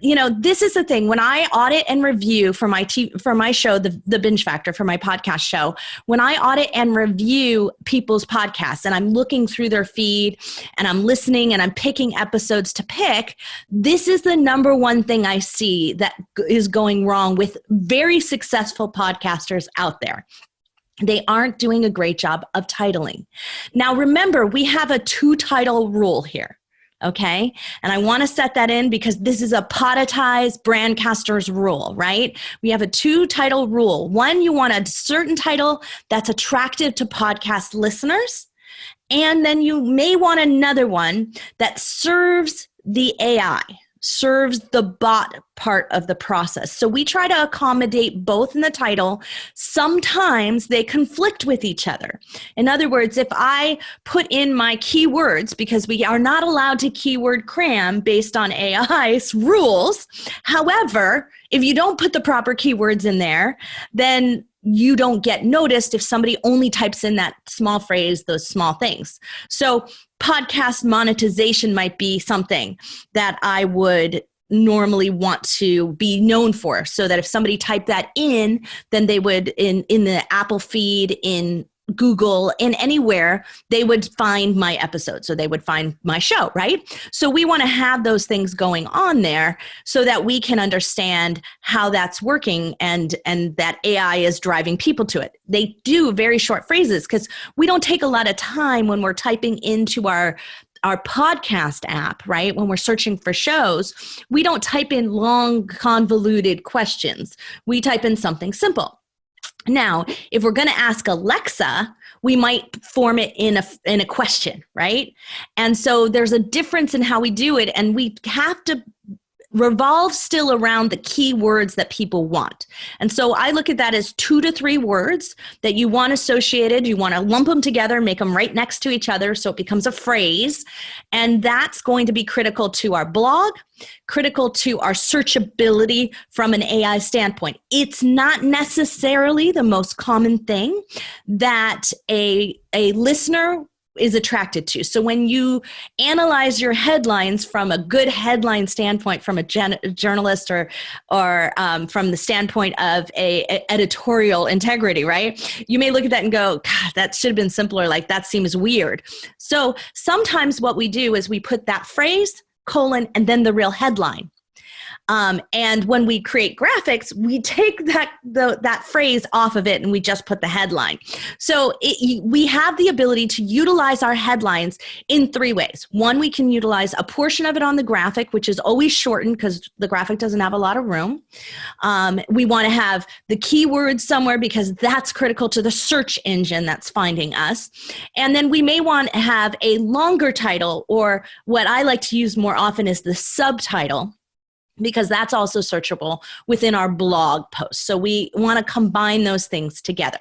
This is the thing. When I audit and review for my show, the Binge Factor, for my podcast show, when I audit and review people's podcasts and I'm looking through their feed and I'm listening and I'm picking episodes to pick, this is the number one thing I see that is going wrong with very successful podcasters out there. They aren't doing a great job of titling. Now, remember, we have a 2-title rule here. Okay. And I want to set that in because this is a Podetize Brandcasters rule, right? We have a 2-title rule. One, you want a certain title that's attractive to podcast listeners. And then you may want another one that serves the AI, serves the bot part of the process. So we try to accommodate both in the title. Sometimes they conflict with each other. In other words, if I put in my keywords, because we are not allowed to keyword cram based on AI's rules. However, if you don't put the proper keywords in there, then you don't get noticed if somebody only types in that small phrase, those small things. So podcast monetization might be something that I would normally want to be known for, so that if somebody typed that in, then they would, in the Apple feed, in Google, in anywhere, they would find my episode. So they would find my show, right? So we want to have those things going on there so that we can understand how that's working and that AI is driving people to it. They do very short phrases because we don't take a lot of time when we're typing into our podcast app, right? When we're searching for shows, we don't type in long, convoluted questions. We type in something simple. Now, if we're going to ask Alexa, we might form it in a question, right? And so there's a difference in how we do it, and we have to revolve still around the key words that people want. And so I look at that as 2 to 3 words that you want associated. You want to lump them together, make them right next to each other so it becomes a phrase. And that's going to be critical to our blog, critical to our searchability from an AI standpoint. It's not necessarily the most common thing that a listener is attracted to. So when you analyze your headlines from a good headline standpoint, from a journalist or from the standpoint of a editorial integrity, right? You may look at that and go, God, that should have been simpler. Like, that seems weird. So sometimes what we do is we put that phrase, colon, and then the real headline. And when we create graphics, we take that phrase off of it and we just put the headline. So we have the ability to utilize our headlines in 3 ways. One, we can utilize a portion of it on the graphic, which is always shortened because the graphic doesn't have a lot of room. We want to have the keywords somewhere because that's critical to the search engine that's finding us. And then we may want to have a longer title, or what I like to use more often is the subtitle, because that's also searchable within our blog posts. So we want to combine those things together.